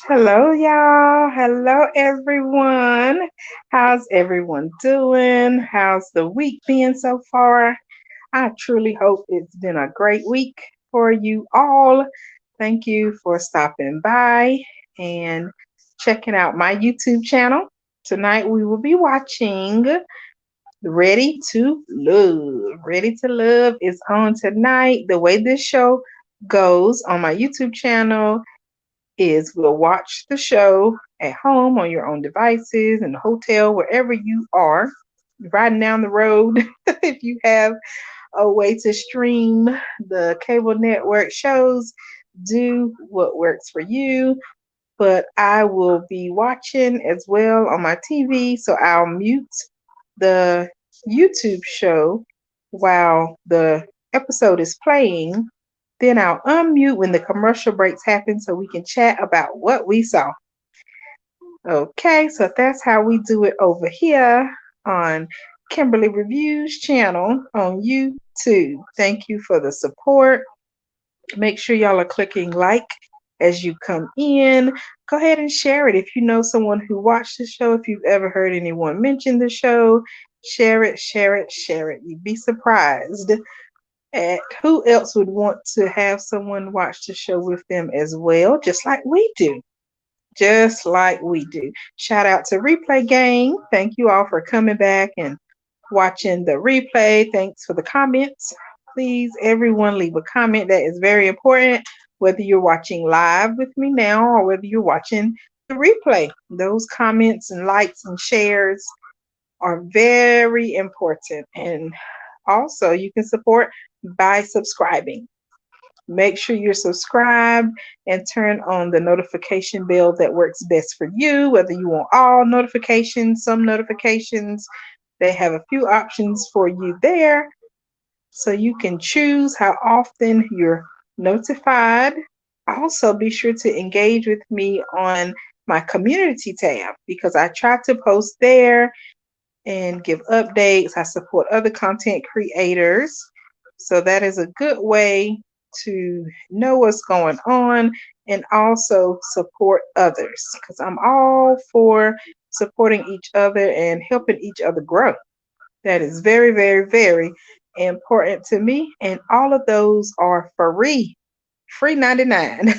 Hello, y'all. Hello, everyone. How's everyone doing? How's the week been so far? I truly hope it's been a great week for you all. Thank you for stopping by and checking out my YouTube channel. Tonight, we will be watching Ready to Love. Ready to Love is on tonight. The way this show goes on my YouTube channel is we'll watch the show at home on your own devices, in the hotel, wherever you are, riding down the road. If you have a way to stream the cable network shows, do what works for you. But I will be watching as well on my TV, so I'll mute the YouTube show while the episode is playing. Then I'll unmute when the commercial breaks happen so we can chat about what we saw. Okay, so that's how we do it over here on Kimberly Reviews channel on YouTube. Thank you for the support. Make sure y'all are clicking like as you come in. Go ahead and share it. If you know someone who watched the show, if you've ever heard anyone mention the show, share it, share it, share it. You'd be surprised at who else would want to have someone watch the show with them as well, just like we do. Just like we do. Shout out to Replay Gang. Thank you all for coming back and watching the replay. Thanks for the comments. Please, everyone, leave a comment. That is very important, whether you're watching live with me now or whether you're watching the replay. Those comments and likes and shares are very important. And also, you can support by subscribing. Make sure you're subscribed and turn on the notification bell that works best for you, whether you want all notifications, some notifications. They have a few options for you there. So you can choose how often you're notified. Also, be sure to engage with me on my community tab because I try to post there and give updates. I support other content creators. So that is a good way to know what's going on and also support others because I'm all for supporting each other and helping each other grow. That is very, very, very important to me. And all of those are free. Free 99.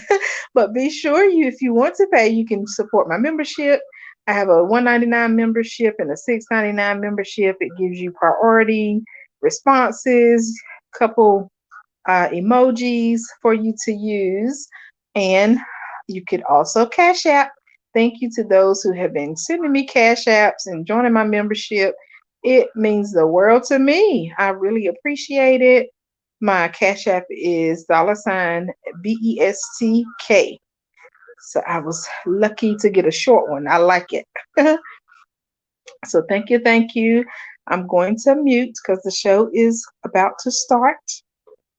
But be sure if you want to pay, you can support my membership. I have a 199 membership and a 699 membership. It gives you priority responses, couple emojis for you to use, and you could also cash app. Thank you to those who have been sending me cash apps and joining my membership. It means the world to me. I really appreciate it. My cash app is $ BESTK. So I was lucky to get a short one. I like it. So thank you, thank you. I'm going to mute because the show is about to start.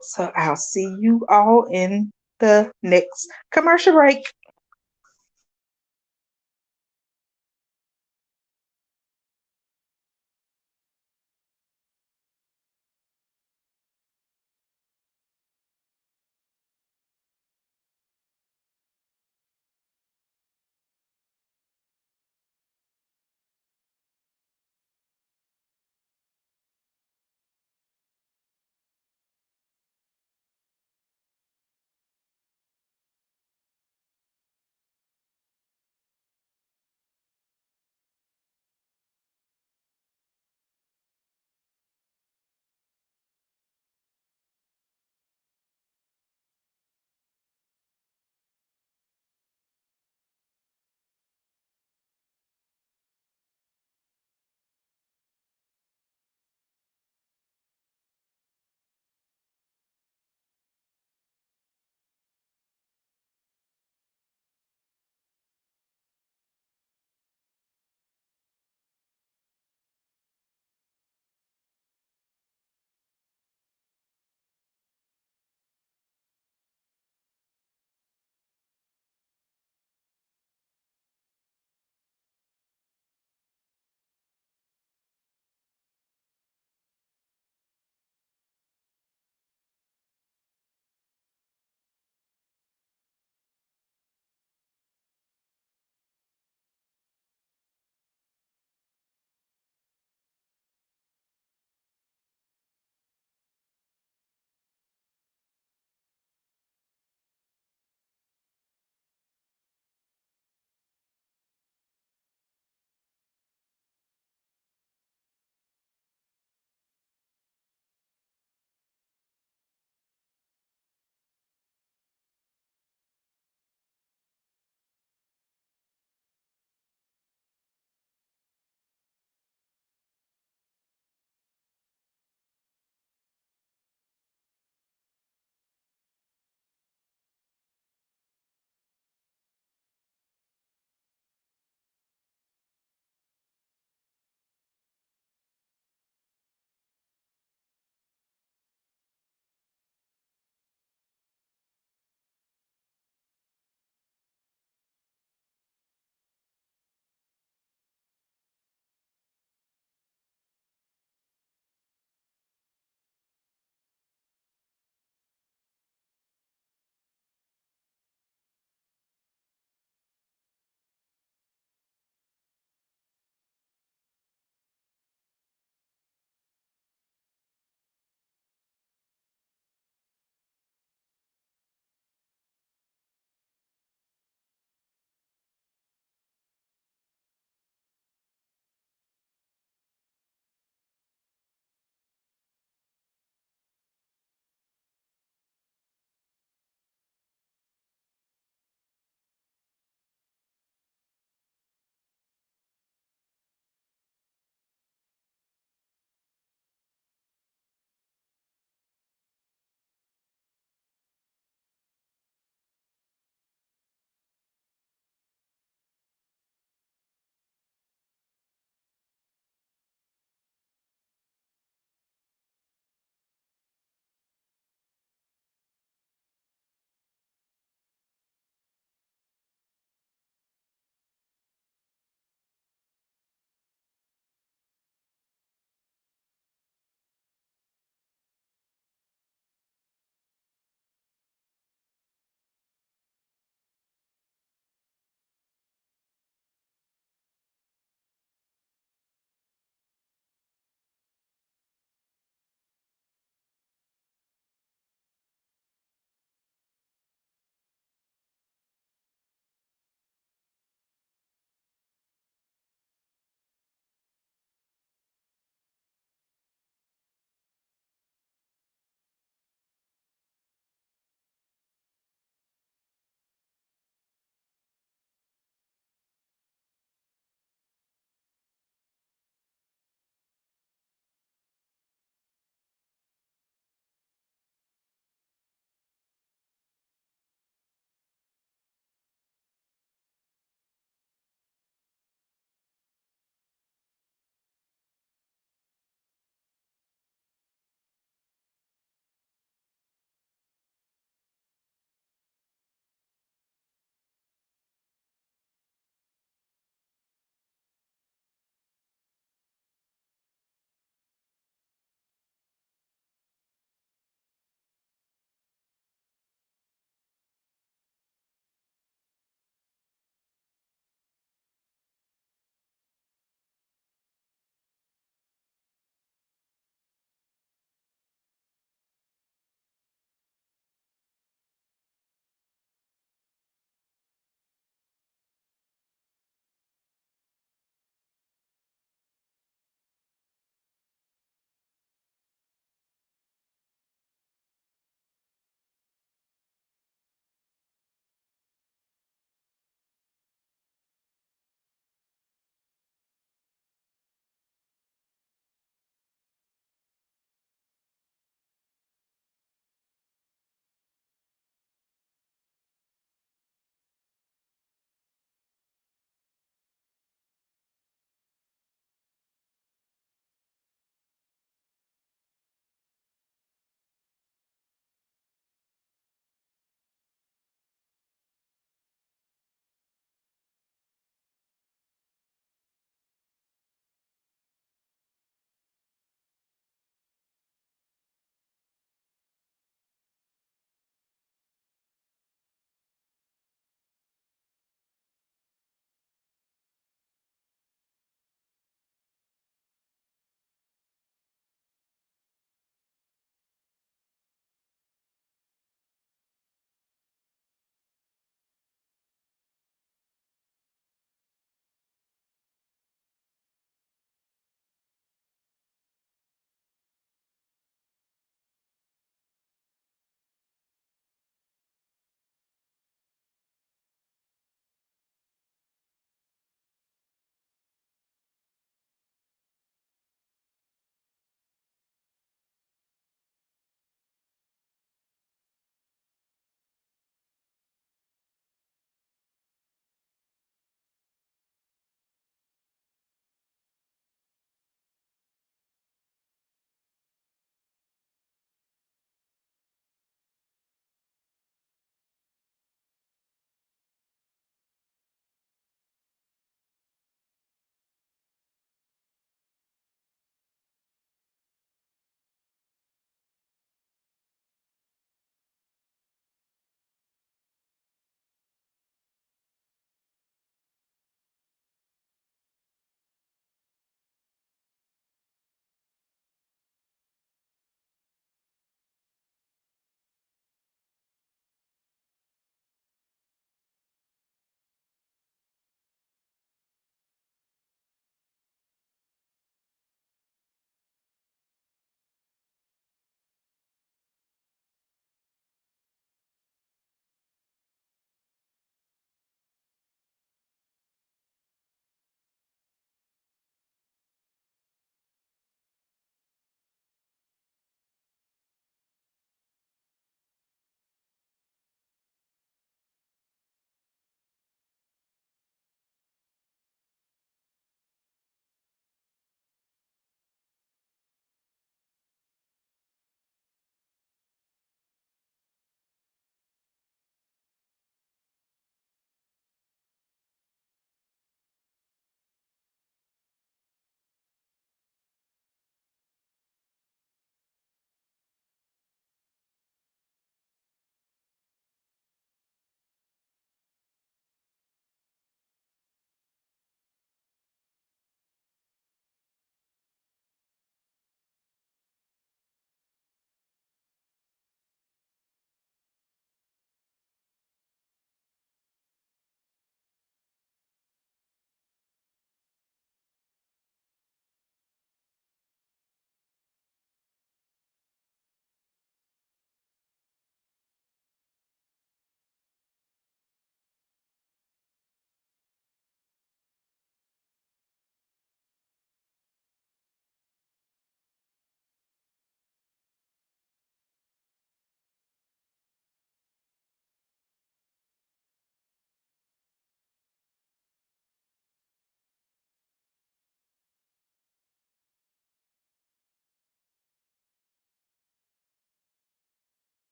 So I'll see you all in the next commercial break.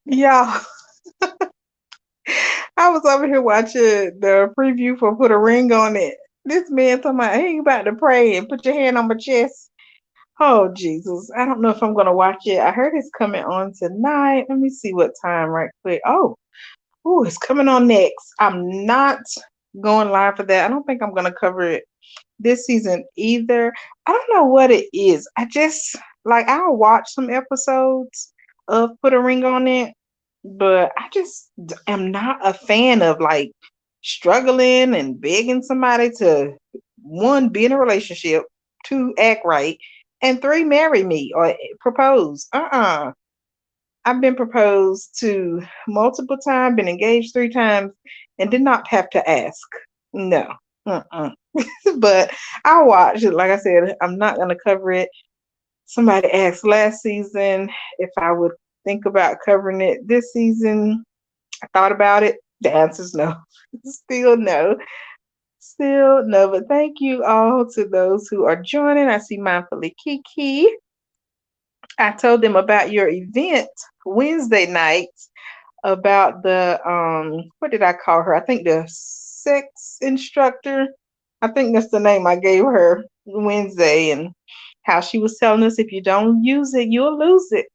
Yeah, I was over here watching the preview for Put a Ring on It. This man talking about he ain't about to pray and put your hand on my chest. Oh Jesus. I don't know if I'm gonna watch it. I heard it's coming on tonight. Let me see what time right quick. Oh, it's coming on next. I'm not going live for that. I don't think I'm gonna cover it this season either. I don't know what it is. I just like I'll watch some episodes of Put a Ring on It, but I just am not a fan of like struggling and begging somebody to one be in a relationship, two act right, and three marry me or propose. I've been proposed to multiple times, been engaged three times, and did not have to ask. No. Uh-uh. But I'll watch it. Like I said, I'm not going to cover it. Somebody asked last season if I would think about covering it this season. I thought about it. The answer's no. Still no. Still no. But thank you all to those who are joining. I see Mindfully Kiki. I told them about your event Wednesday night about the what did I call her? I think the sex instructor. I think that's the name I gave her Wednesday, and how she was telling us if you don't use it, you'll lose it.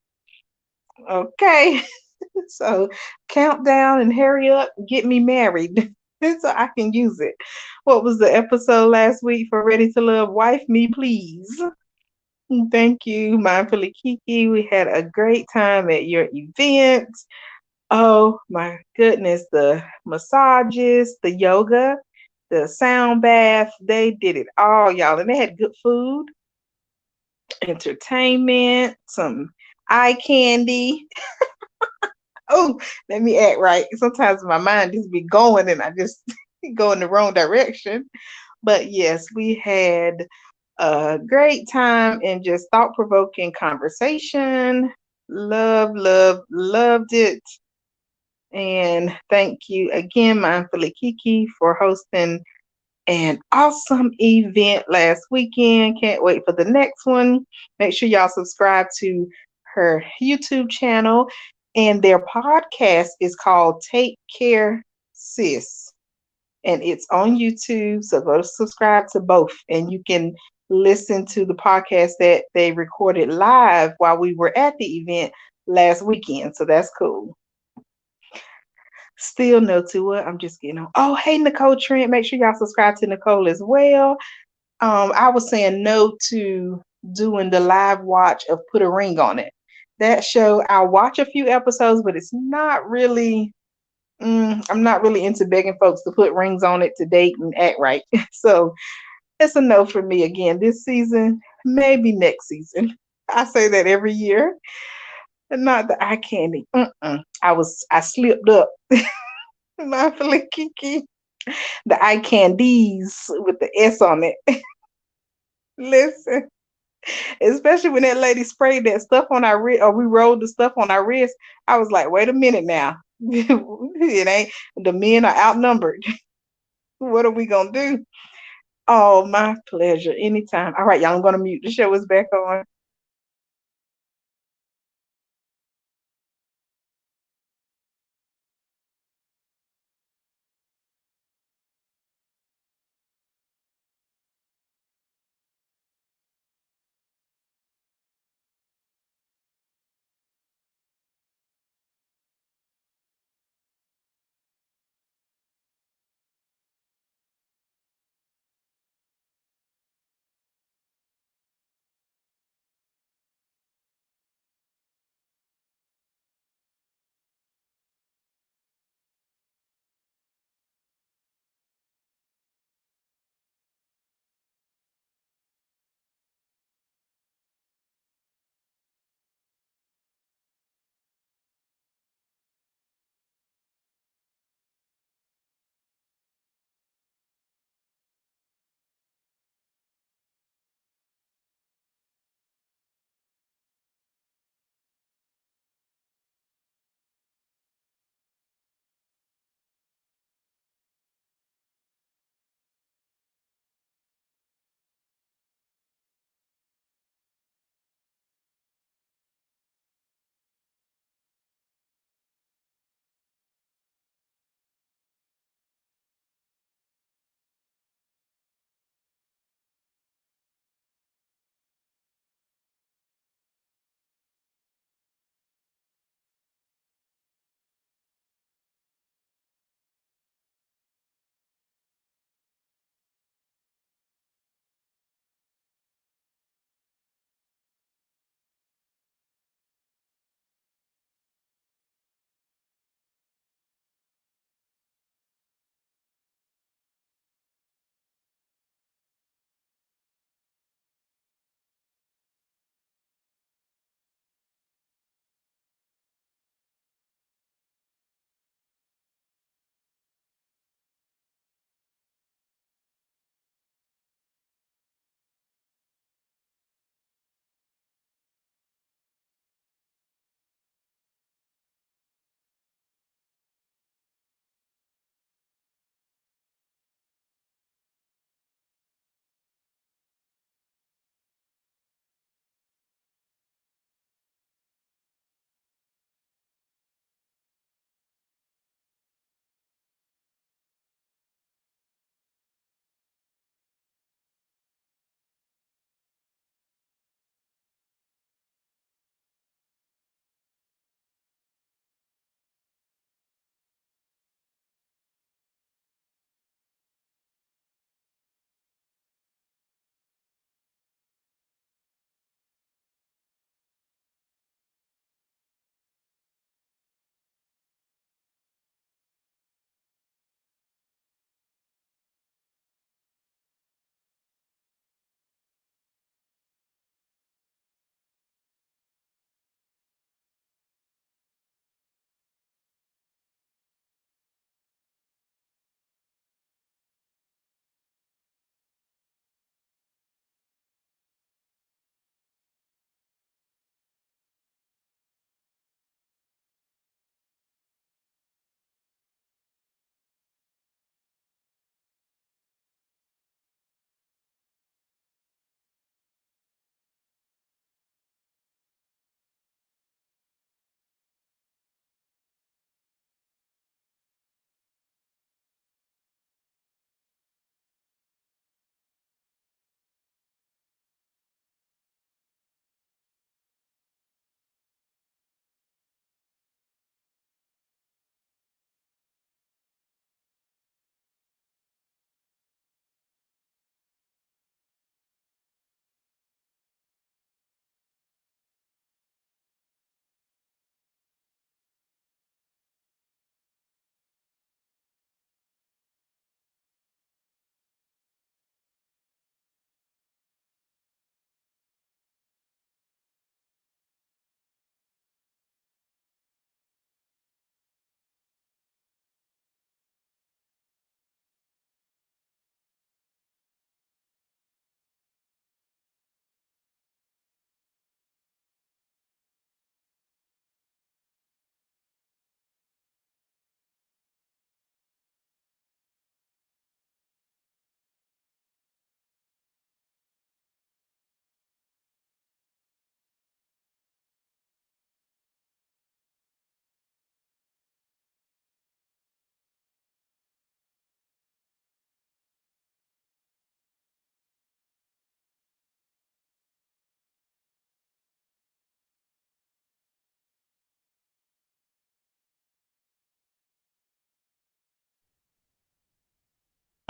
Okay. So count down and hurry up, get me married so I can use it. What was the episode last week for Ready to Love? Wife Me Please. Thank you, Mindfully Kiki. We had a great time at your event. Oh my goodness, the massages, the yoga, the sound bath, they did it all, y'all. And they had good food, entertainment, some eye candy. Oh, let me act right. Sometimes my mind just be going and I just go in the wrong direction. But yes, we had a great time and just thought provoking conversation. Loved it. And thank you again, Mindfully Kiki, for hosting an awesome event last weekend. Can't wait for the next one. Make sure y'all subscribe to her YouTube channel. And their podcast is called Take Care Sis. And it's on YouTube. So go subscribe to both. And you can listen to the podcast that they recorded live while we were at the event last weekend. So that's cool. Still no to it. I'm just getting on. Oh, hey, Nicole Trent. Make sure y'all subscribe to Nicole as well. I was saying no to doing the live watch of Put a Ring on It. That show, I'll watch a few episodes, but it's not really, I'm not really into begging folks to put rings on it to date and act right. So it's a no for me again this season, maybe next season. I say that every year. Not the eye candy. I slipped up. Mindfully Kiki. The eye candies with the S on it. Listen, especially when that lady sprayed that stuff on our wrist, or we rolled the stuff on our wrist. I was like, wait a minute now. It ain't, the men are outnumbered. What are we gonna do? Oh, my pleasure. Anytime. All right, y'all. I'm gonna mute. The show is back on.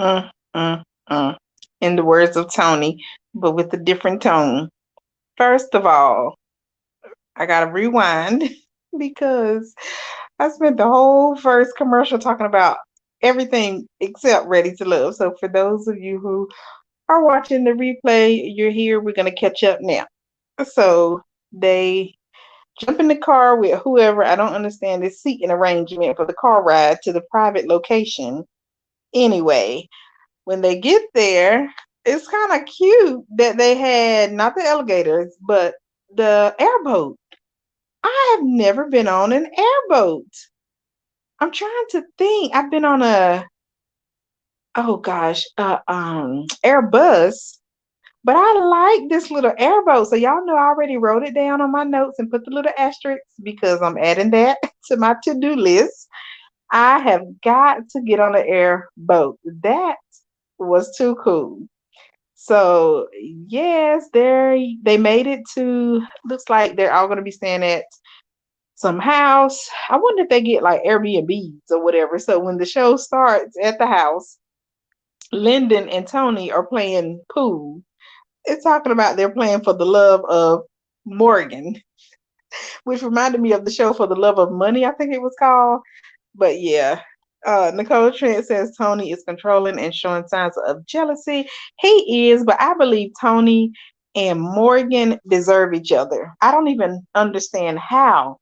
Mm, mm, mm. In the words of Tony, but with a different tone. First of all, I gotta rewind because I spent the whole first commercial talking about everything except Ready to Love. So for those of you who are watching the replay, you're here. We're gonna catch up now. So they jump in the car with whoever. I don't understand this seating arrangement for the car ride to the private location. Anyway, when they get there, it's kind of cute that they had not the alligators, but the airboat. I have never been on an airboat. I'm trying to think. I've been on a oh gosh, Airbus, but I like this little airboat. So y'all know I already wrote it down on my notes and put the little asterisks because I'm adding that to my to-do list. I have got to get on an airboat. That was too cool. So yes, they made it to. Looks like they're all going to be staying at some house. I wonder if they get like Airbnbs or whatever. So when the show starts at the house, Lyndon and Tony are playing pool. It's talking about they're playing for the love of Morgan, which reminded me of the show For the Love of Money, I think it was called. But yeah, Nicole Trent says Tony is controlling and showing signs of jealousy. He is, but I believe Tony and Morgan deserve each other. I don't even understand how.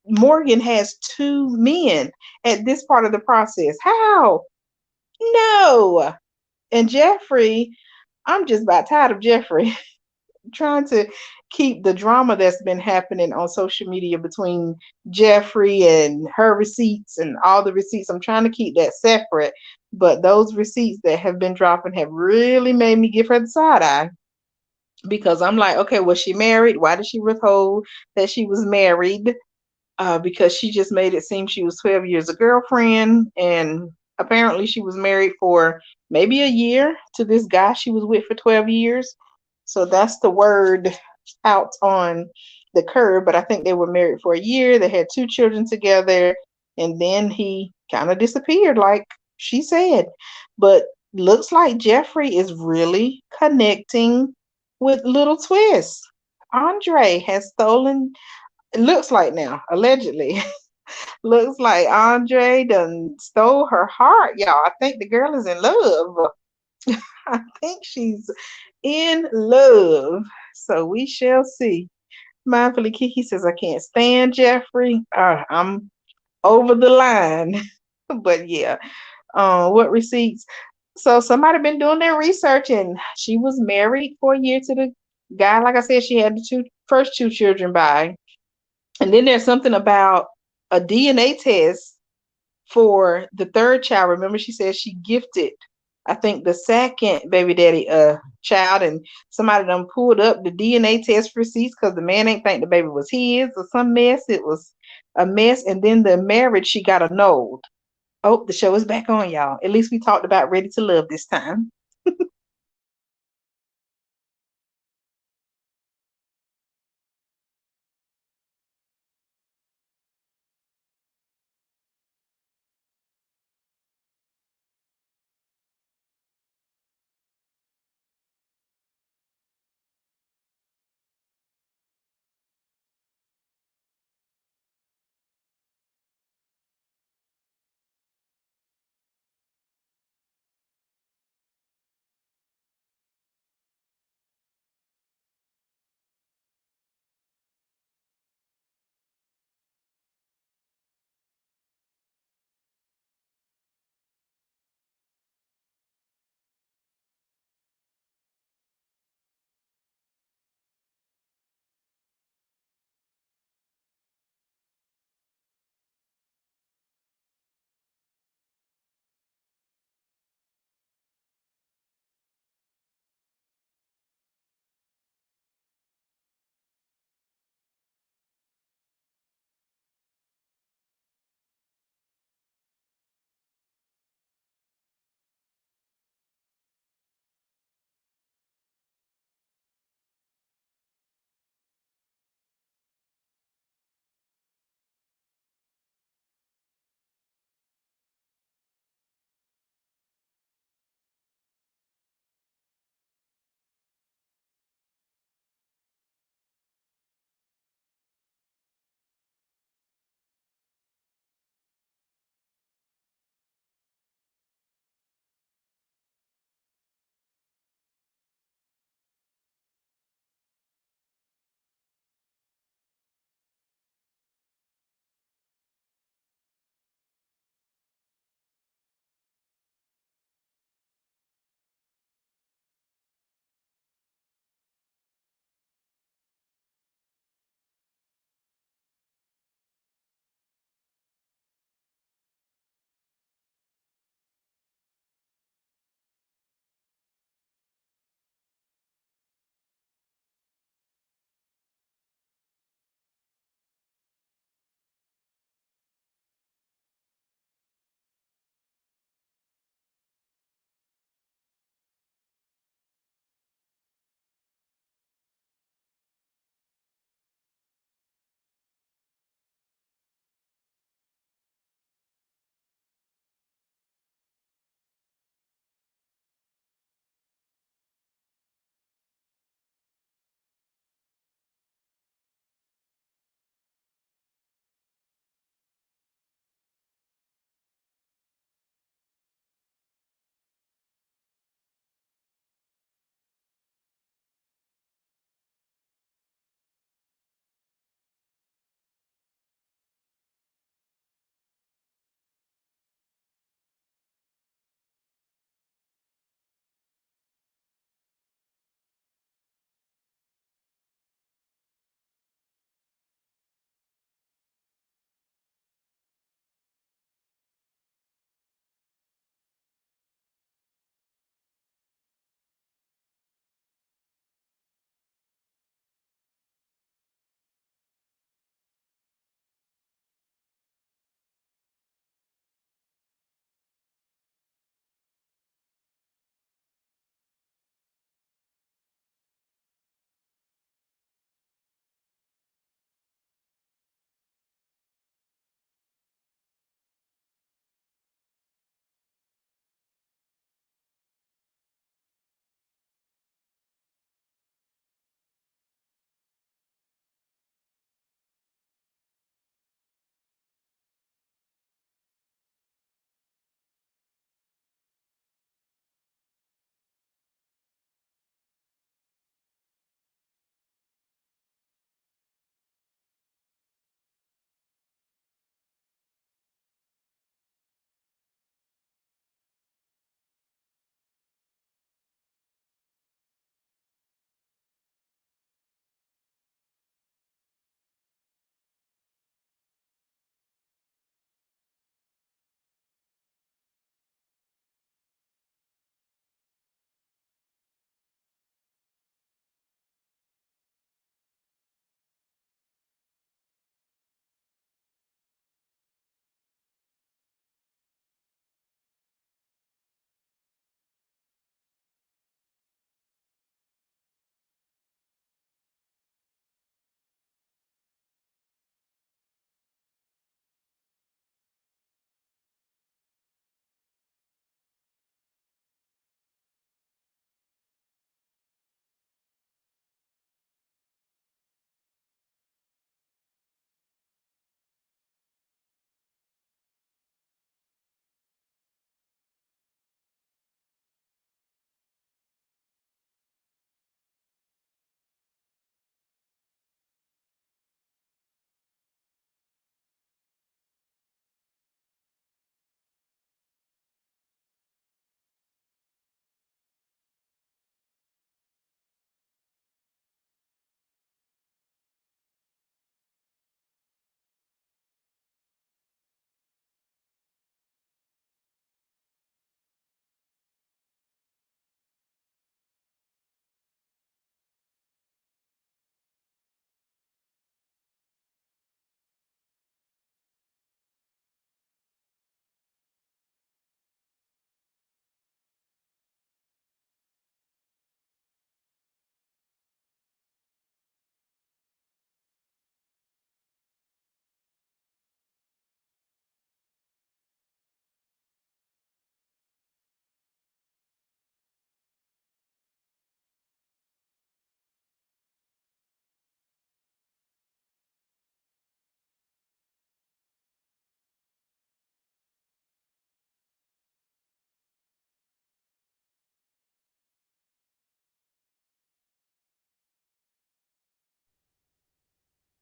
Morgan has two men at this part of the process. How? No. And Jeffrey, I'm just about tired of Jeffrey trying to keep the drama that's been happening on social media between Jeffrey and her receipts and all the receipts. I'm trying to keep that separate, but those receipts that have been dropping have really made me give her the side eye because I'm like, okay, was she married? Why did she withhold that she was married? Because she just made it seem she was 12 years a girlfriend, and apparently she was married for maybe a year to this guy she was with for 12 years. So that's the word out on the curb. But I think they were married for a year. They had two children together, and then he kind of disappeared, like she said. But looks like Jeffrey is really connecting with Little Twist. Andre has stolen, it looks like now, allegedly, looks like Andre done stole her heart, y'all. I think the girl is in love. I think she's in love. So we shall see. Mindfully Kiki says, I can't stand Jeffrey. I'm over the line. But yeah, what receipts? So somebody been doing their research and she was married for a year to the guy. Like I said, she had the first two children by. And then there's something about a DNA test for the third child. Remember, she said she gifted, I think, the second baby daddy a child, and somebody done pulled up the DNA test receipts because the man ain't think the baby was his or some mess. It was a mess. And then the marriage, she got annulled. Oh, the show is back on, y'all. At least we talked about Ready to Love this time.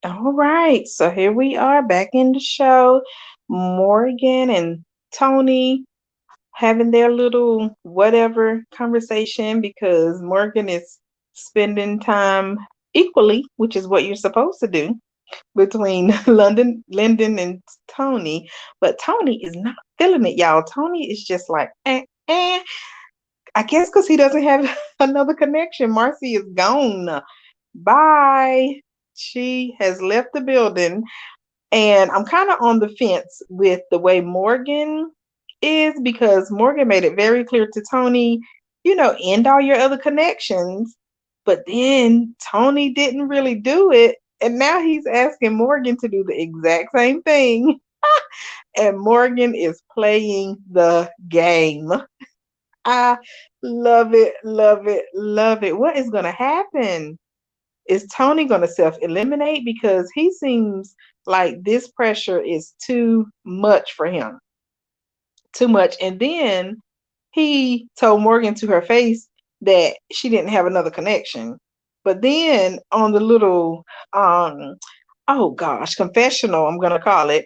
All right, so here we are back in the show. Morgan and Tony having their little whatever conversation because Morgan is spending time equally, which is what you're supposed to do between Lyndon and Tony. But Tony is not feeling it, y'all. Tony is just like, I guess because he doesn't have another connection. Marcy is gone. Bye. She has left the building. And I'm kind of on the fence with the way Morgan is because Morgan made it very clear to Tony, end all your other connections. But then Tony didn't really do it. And now he's asking Morgan to do the exact same thing. And Morgan is playing the game. I love it, love it, love it. What is going to happen? Is Tony going to self eliminate? Because he seems like this pressure is too much for him. Too much. And then he told Morgan to her face that she didn't have another connection. But then on the little, oh gosh, confessional, I'm going to call it,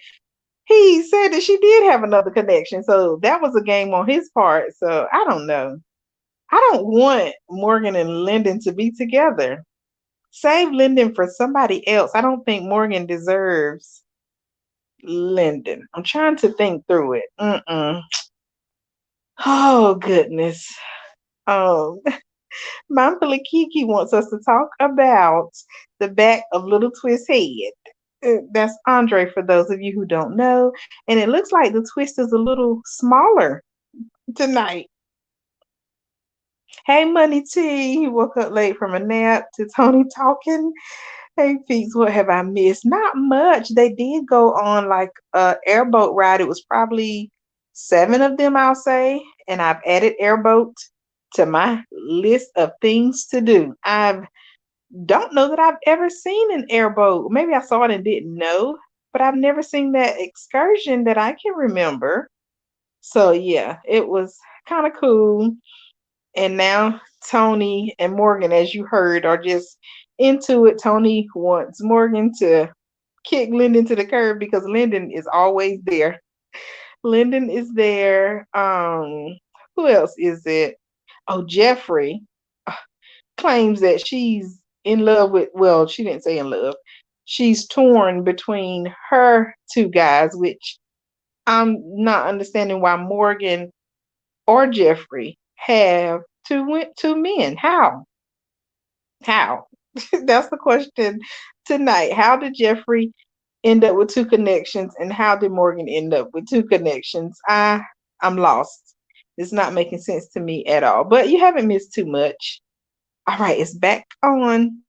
he said that she did have another connection. So that was a game on his part. So I don't know. I don't want Morgan and Lyndon to be together. Save Lyndon for somebody else. I don't think Morgan deserves Lyndon. I'm trying to think through it. Oh goodness. Um, Mindfully Kiki wants us to talk about the back of Little Twist head. That's Andre for those of you who don't know. And it looks like the twist is a little smaller tonight. Hey, Money T, he woke up late from a nap to Tony talking. Hey, Feeks, what have I missed? Not much. They did go on like a airboat ride. It was probably seven of them, I'll say. And I've added airboat to my list of things to do. I don't know that I've ever seen an airboat. Maybe I saw it and didn't know, but I've never seen that excursion that I can remember. So yeah, it was kind of cool. And now Tony and Morgan, as you heard, are just into it. Tony wants Morgan to kick Lyndon to the curb because Lyndon is always there. Lyndon is there. Who else is it? Oh, Jeffrey claims that she's in love with, well, she didn't say in love. She's torn between her two guys, which I'm not understanding why Morgan or Jeffrey have two men. How? How? That's the question tonight. How did Jeffrey end up with two connections, and how did Morgan end up with two connections? I'm lost. It's not making sense to me at all. But you haven't missed too much. All right, it's back on.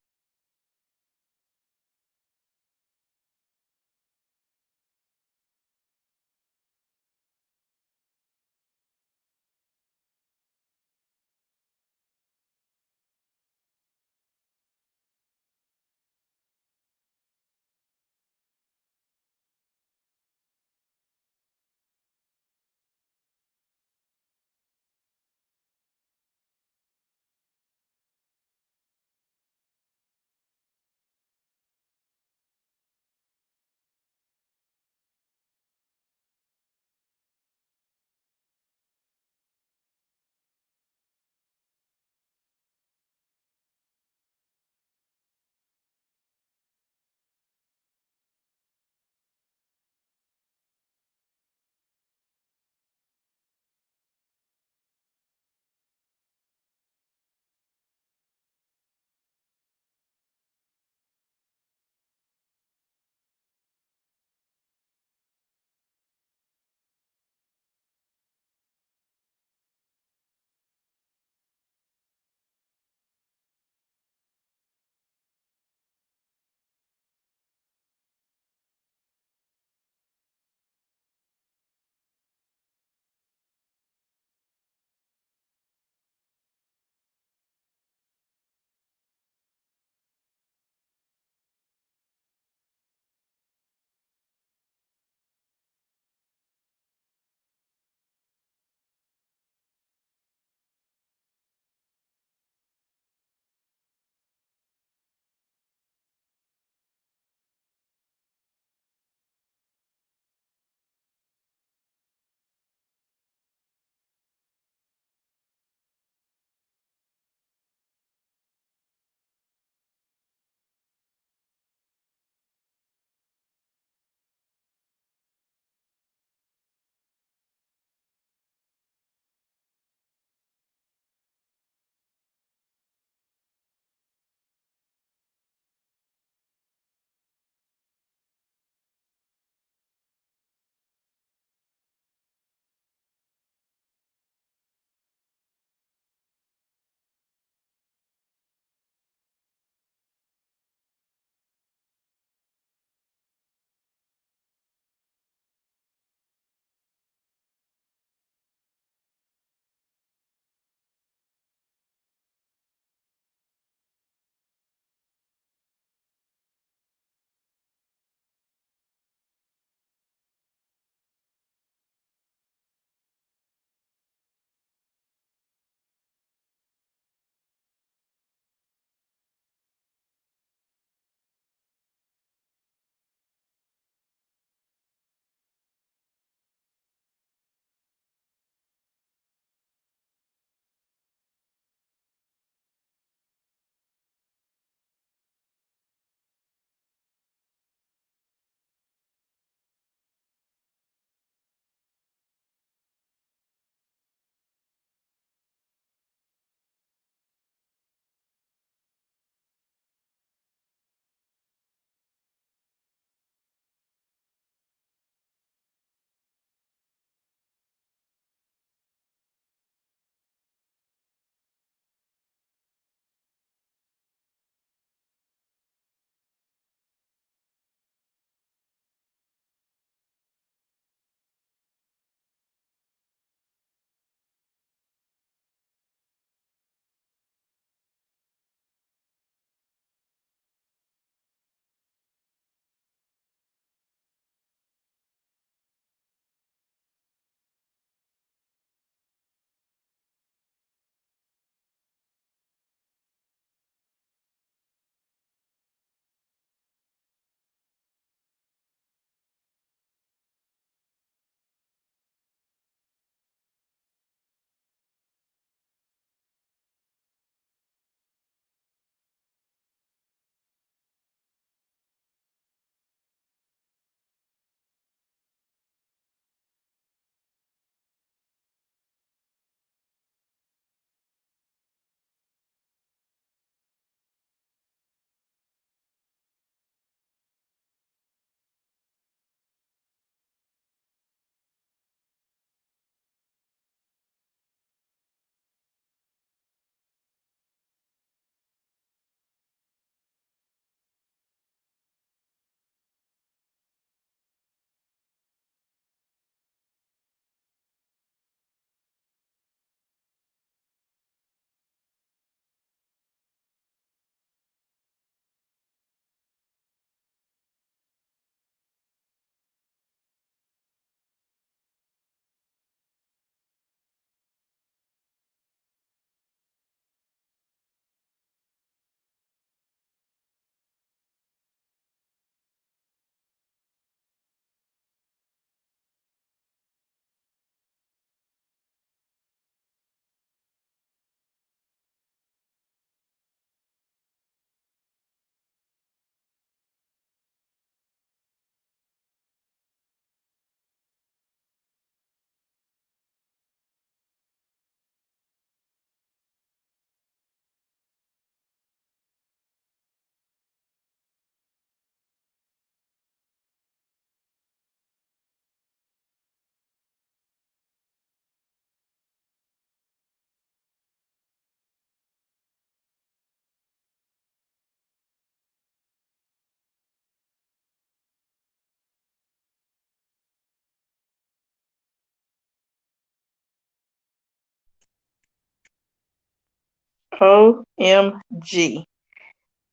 OMG.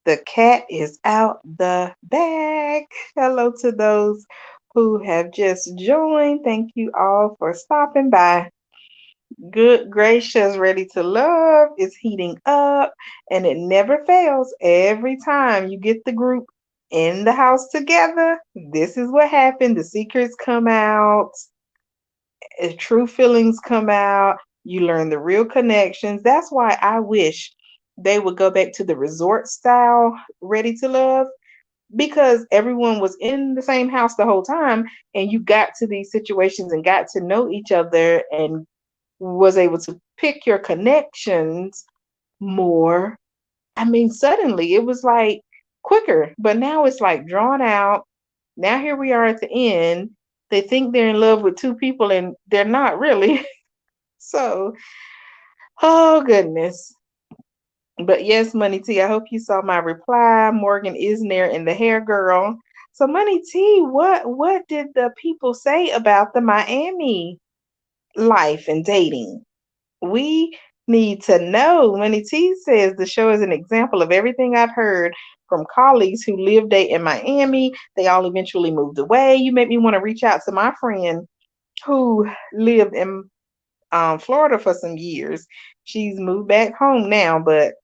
The cat is out the bag. Hello to those who have just joined. Thank you all for stopping by. Good gracious, ready to love is heating up and it never fails. Every time you get the group in the house together, this is what happened. The secrets come out, true feelings come out, you learn the real connections. That's why I wish they would go back to the resort style ready to love because everyone was in the same house the whole time and you got to these situations and got to know each other and was able to pick your connections more. I mean, suddenly it was like quicker, but now it's like drawn out. Now here we are at the end. They think they're in love with two people and they're not really. So, oh goodness. But yes, Money T, I hope you saw my reply. Morgan Isner and the hair girl. So Money T, what did the people say about the Miami life and dating? We need to know. Money T says the show is an example of everything I've heard from colleagues who lived date in Miami. They all eventually moved away. You make me want to reach out to my friend who lived in Florida for some years. She's moved back home now, but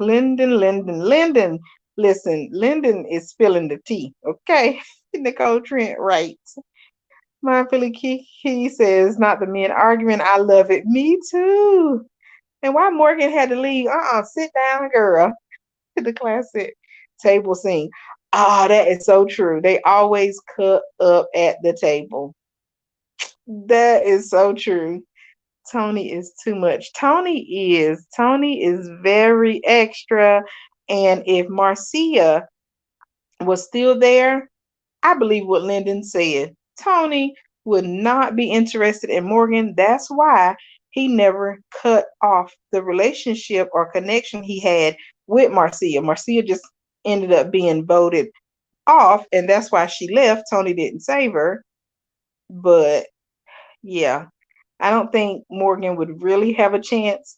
Lyndon. Listen, Lyndon is spilling the tea, okay? Nicole Trent writes. My Philly Kiki says, not the men arguing. I love it. Me too. And why Morgan had to leave? Sit down, girl. The classic table scene. Ah, that is so true. They always cut up at the table. That is so true. Tony is too much. Tony is very extra. And if Marcia was still there, I believe what Lyndon said. Tony would not be interested in Morgan. That's why he never cut off the relationship or connection he had with Marcia. Marcia just ended up being voted off, and that's why she left. Tony didn't save her. But yeah, I don't think Morgan would really have a chance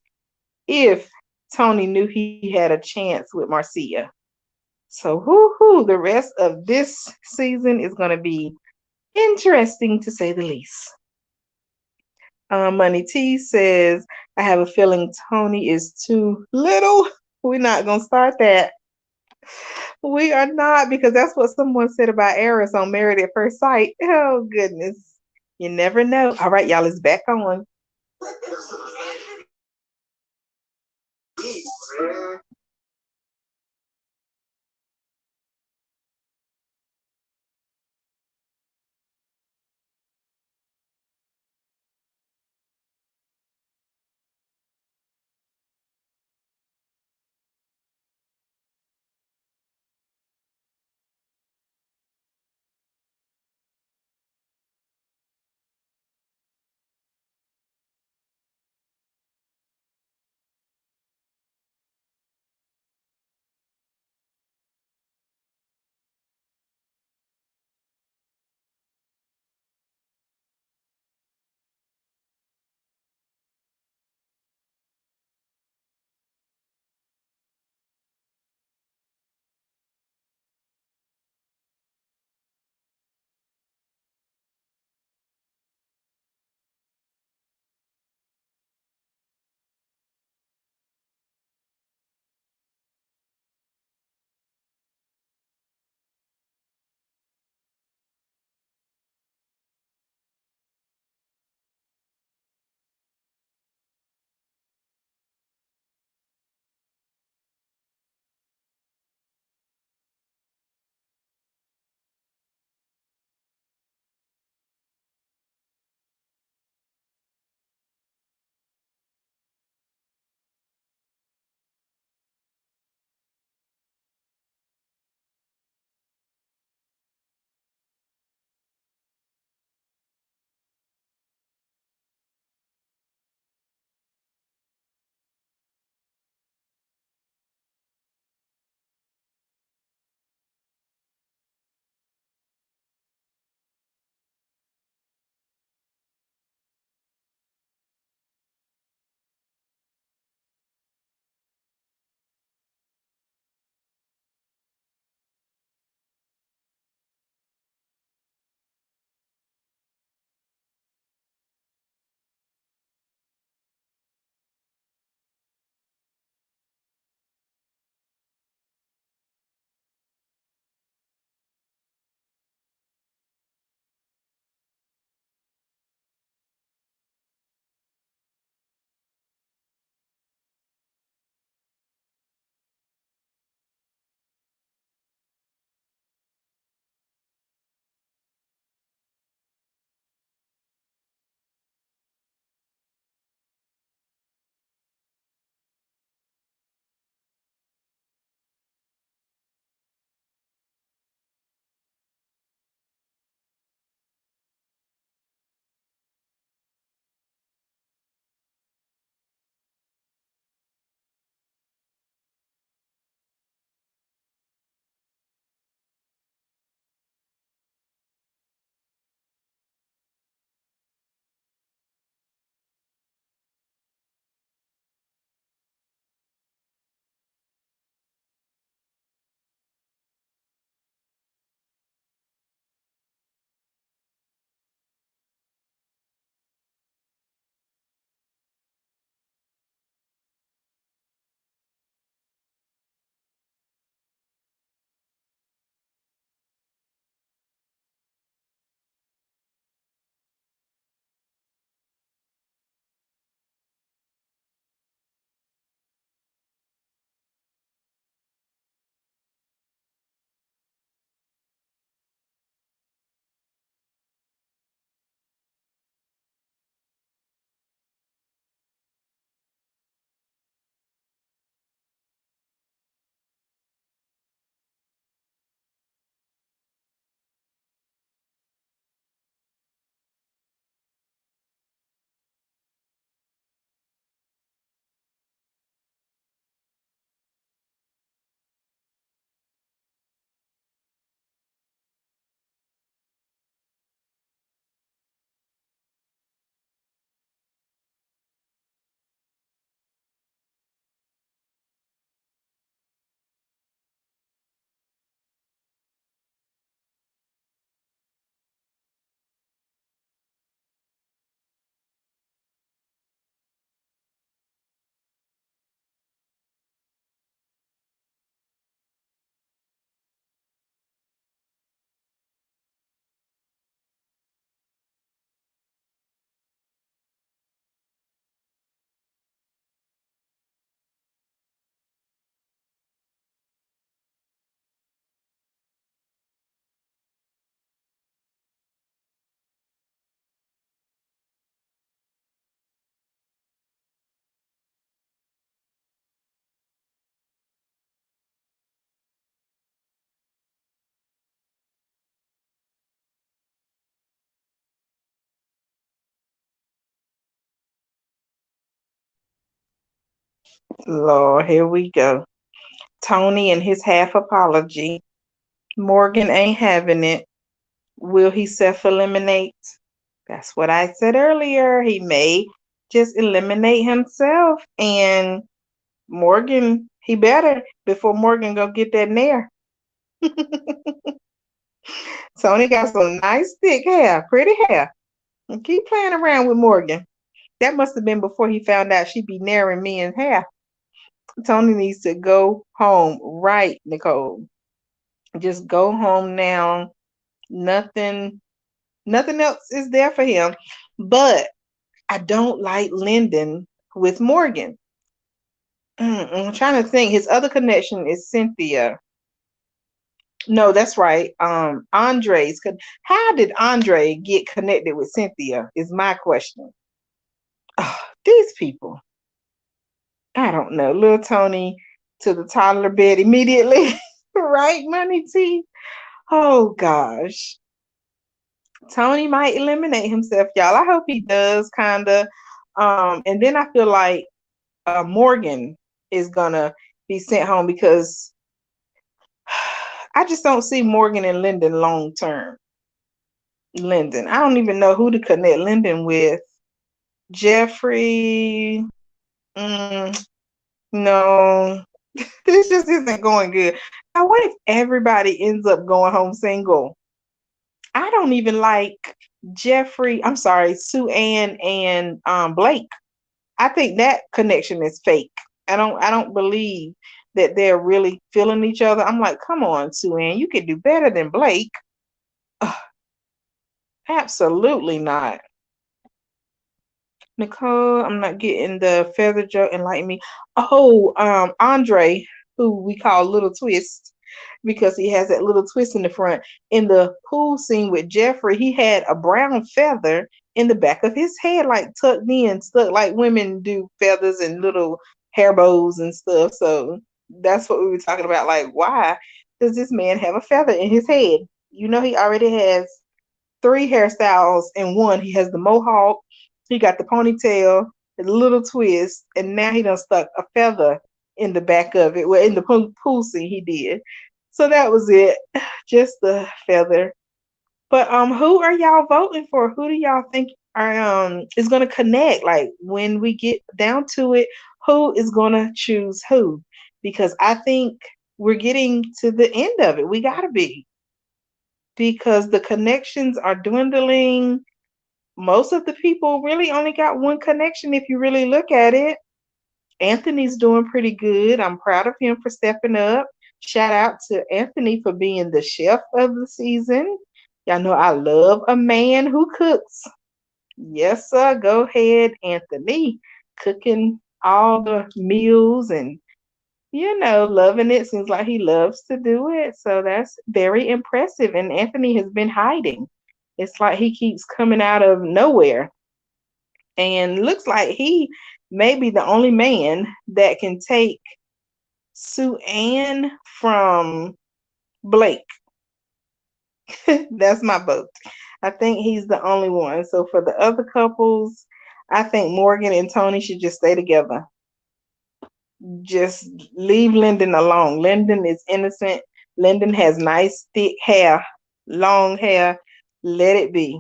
if Tony knew he had a chance with Marcia. So, the rest of this season is going to be interesting to say the least. Money T says, I have a feeling Tony is too little. We're not going to start that. We are not, because that's what someone said about Eris on Married at First Sight. Oh, goodness. You never know. All right, y'all, it's back on. Lord, here we go. Tony and his half apology. Morgan ain't having it. Will he self eliminate? That's what I said earlier. He may just eliminate himself, and Morgan, he better before Morgan go get that nair. Tony got some nice thick hair, pretty hair. And keep playing around with Morgan. That must have been before he found out she'd be nairing men's hair. Tony needs to go home, right, Nicole? Just go home now. Nothing, nothing else is there for him. But I don't like Lyndon with Morgan. I'm trying to think. His other connection is Cynthia. No, that's right. Andre's. How did Andre get connected with Cynthia? Is my question. Oh, these people. I don't know. Little Tony to the toddler bed immediately. Right, Money T? Oh gosh. Tony might eliminate himself, y'all. I hope he does, kinda. And then I feel like Morgan is gonna be sent home because I just don't see Morgan and Lyndon long term. Lyndon, I don't even know who to connect Lyndon with. Jeffrey, mm, no, this just isn't going good. Now, what if everybody ends up going home single? I don't even like Jeffrey. I'm sorry, Sue Ann and Blake. I think that connection is fake. I don't believe that they're really feeling each other. I'm like, come on, Sue Ann, you could do better than Blake. Ugh, absolutely not. Nicole, I'm not getting the feather joke. Enlighten me. Oh, Andre, who we call Little Twist, because he has that little twist in the front. In the pool scene with Jeffrey, he had a brown feather in the back of his head, like tucked in, stuck like women do feathers and little hair bows and stuff. So that's what we were talking about. Like, why does this man have a feather in his head? You know, he already has three hairstyles in one. He has the mohawk, he got the ponytail, the little twist, and now he done stuck a feather in the back of it. Well, in the pool scene, he did. So that was it, just the feather. But who are y'all voting for? Who do y'all think are is gonna connect? Like when we get down to it, who is gonna choose who? Because I think we're getting to the end of it. We gotta be because the connections are dwindling. Most of the people really only got one connection if you really look at it. Anthony's doing pretty good. I'm proud of him for stepping up. Shout out to Anthony for being the chef of the season. Y'all know I love a man who cooks. Yes, sir. Go ahead, Anthony. Cooking all the meals and loving it. Seems like he loves to do it. So that's very impressive. And Anthony has been hiding. It's like he keeps coming out of nowhere. And looks like he may be the only man that can take Sue Ann from Blake. That's my vote. I think he's the only one. So for the other couples, I think Morgan and Tony should just stay together. Just leave Lyndon alone. Lyndon is innocent. Lyndon has nice thick hair, long hair. Let it be.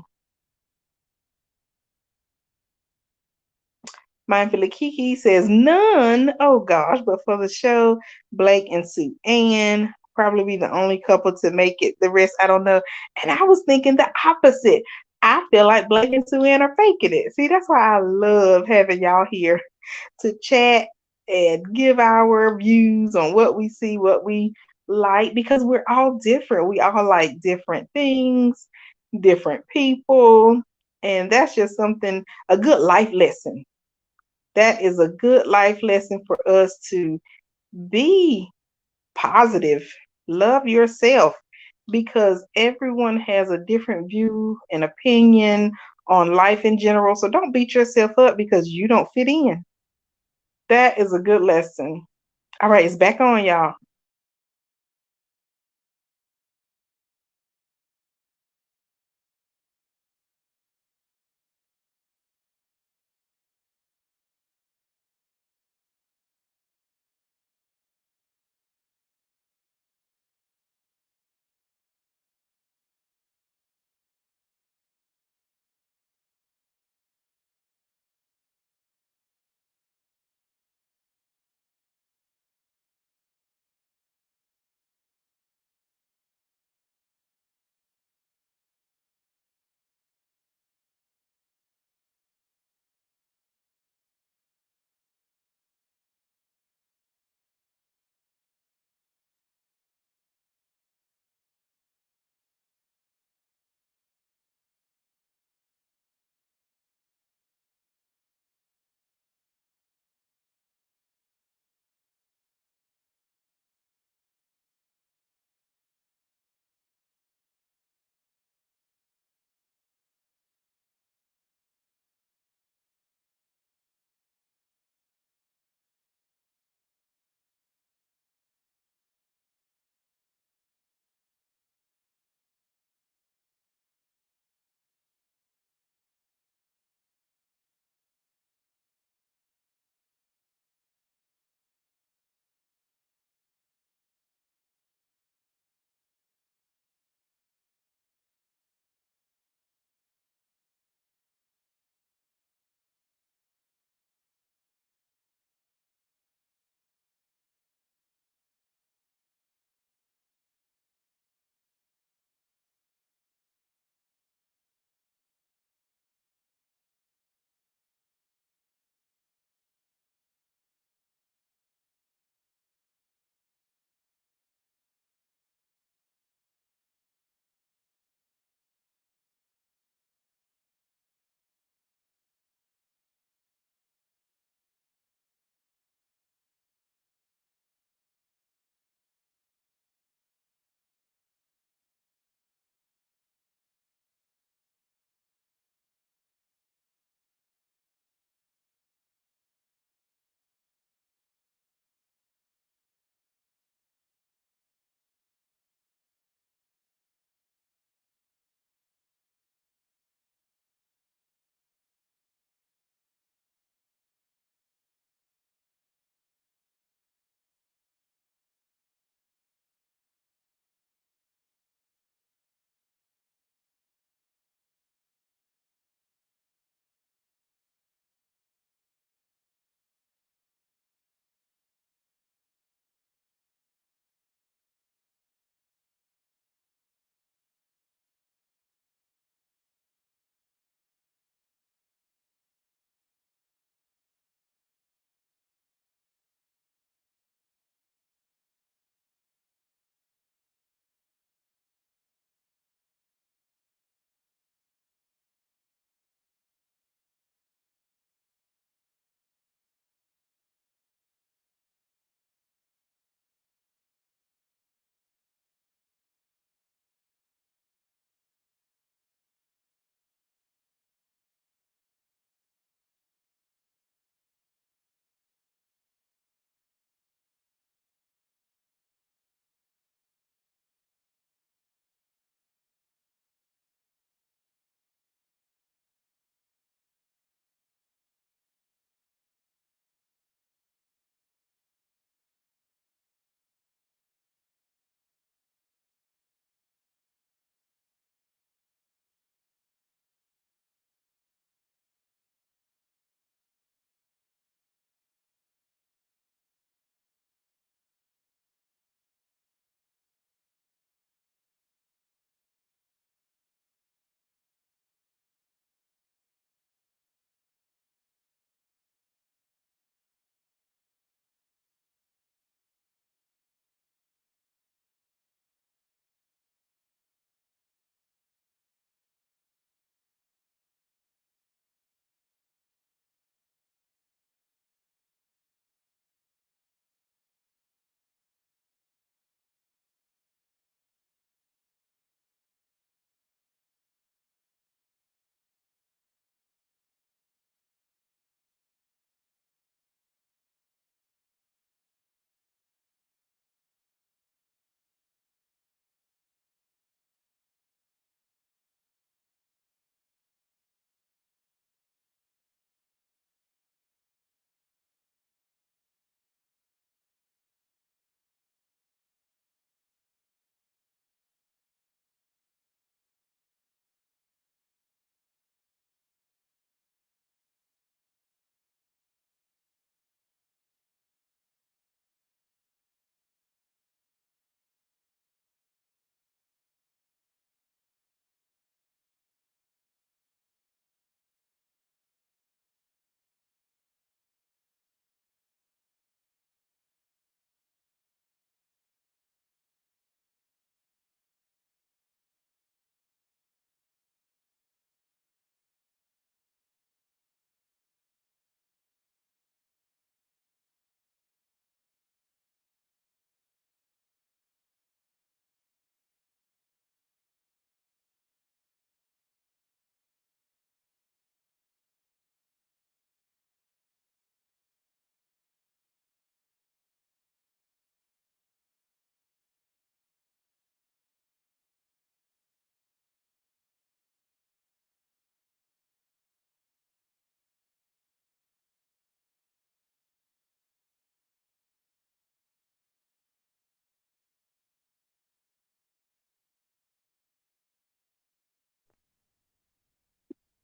Mindfully Kiki says none. Oh gosh, but for the show, Blake and Sue Ann probably be the only couple to make it. The rest, I don't know. And I was thinking the opposite. I feel like Blake and Sue Ann are faking it. See, that's why I love having y'all here to chat and give our views on what we see, what we like, because we're all different. We all like different things, different people. And that's just something, a good life lesson. That is a good life lesson for us to be positive, love yourself, because everyone has a different view and opinion on life in general. So don't beat yourself up because you don't fit in. That is a good lesson. All right, it's back on, y'all.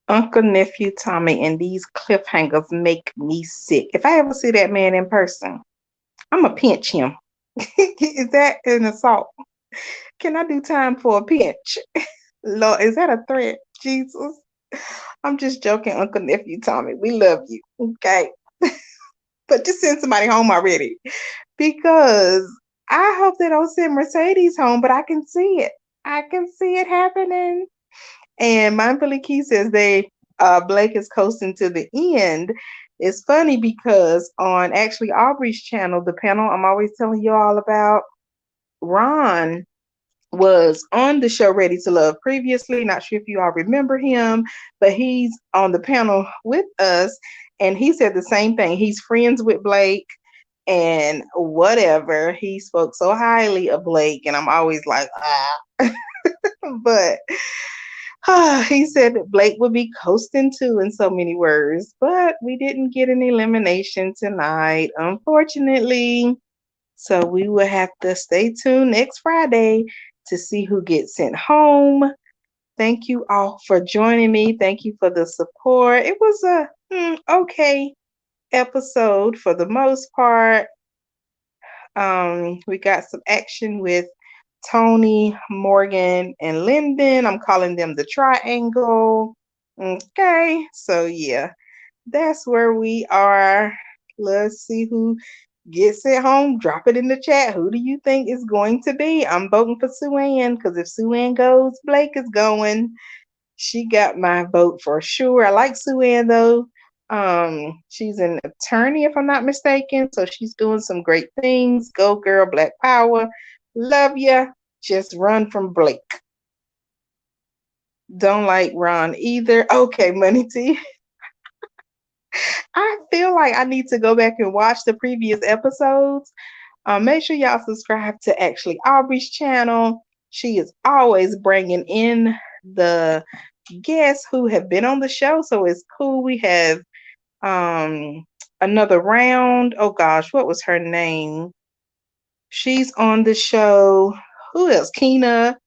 Uncle Nephew Tommy, and these cliffhangers make me sick. If I ever see that man in person, I'm going to pinch him. Is that an assault? Can I do time for a pinch? Lord, is that a threat? Jesus. I'm just joking, Uncle Nephew Tommy. We love you. Okay. But just send somebody home already. Because I hope they don't send Mercedes home, but I can see it. I can see it happening. And Mindfully Key says Blake is coasting to the end. It's funny because on actually Aubrey's channel, the panel I'm always telling you all about, Ron was on the show Ready to Love previously. Not sure if you all remember him, but he's on the panel with us. And he said the same thing. He's friends with Blake and whatever. He spoke so highly of Blake. And I'm always like, ah. But he said that Blake would be coasting too in so many words. But we didn't get an elimination tonight, unfortunately. So we will have to stay tuned next Friday to see who gets sent home. Thank you all for joining me. Thank you for the support. It was a okay episode for the most part. We got some action with Tony, Morgan, and Lyndon. I'm calling them the triangle. Okay, so yeah, that's where we are. Let's see who gets it home. Drop it in the chat. Who do you think is going to be? I'm voting for Sue Ann because if Sue Ann goes, Blake is going. She got my vote for sure. I like Sue Ann though. She's an attorney, if I'm not mistaken. So she's doing some great things. Go girl, Black Power. Love ya. Just run from Blake. Don't like Ron either. Okay, Money T. I feel like I need to go back and watch the previous episodes. Make sure y'all subscribe to actually Aubrey's channel. She is always bringing in the guests who have been on the show, so it's cool. We have another round. Oh gosh, what was her name? She's on the show. Who else? Keena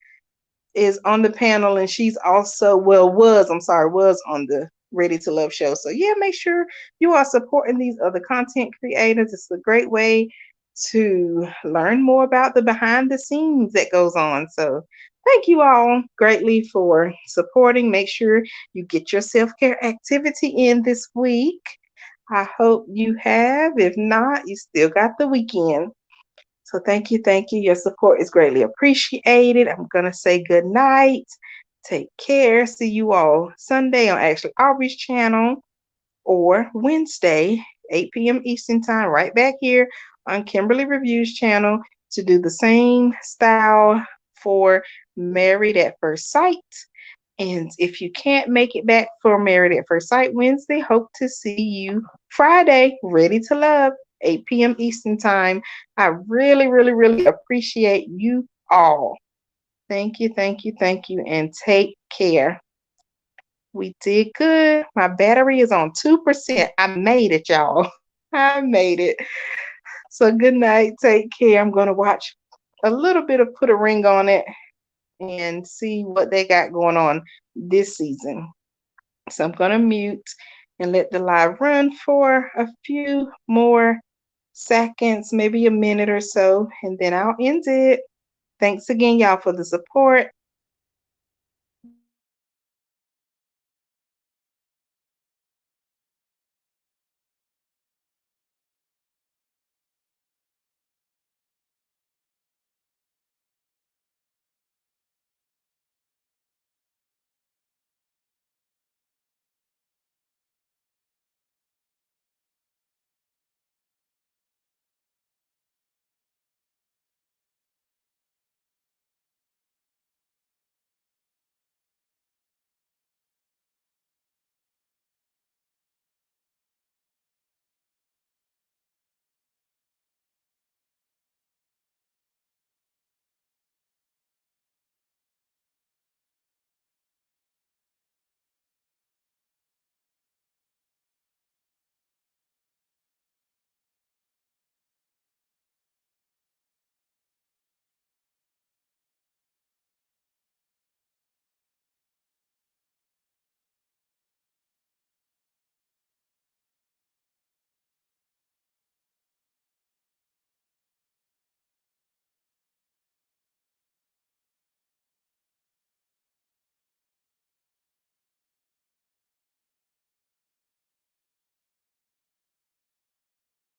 is on the panel, and she's also was on the Ready to Love show. So yeah, make sure you are supporting these other content creators. It's a great way to learn more about the behind the scenes that goes on. So thank you all greatly for supporting. Make sure you get your self-care activity in this week. I hope you have. If not, you still got the weekend. So thank you, thank you. Your support is greatly appreciated. I'm gonna say good night. Take care. See you all Sunday on actually Aubrey's channel or Wednesday, 8 p.m. Eastern time, right back here on Kimberly Reviews channel to do the same style for Married at First Sight. And if you can't make it back for Married at First Sight Wednesday, hope to see you Friday, Ready to Love, 8 p.m. Eastern Time. I really, really, really appreciate you all. Thank you, thank you, thank you, and take care. We did good. My battery is on 2%. I made it, y'all. I made it. So good night. Take care. I'm going to watch a little bit of Put a Ring on It and see what they got going on this season. So I'm going to mute and let the live run for a few more seconds, maybe a minute or so, and then I'll end it. Thanks again, y'all, for the support.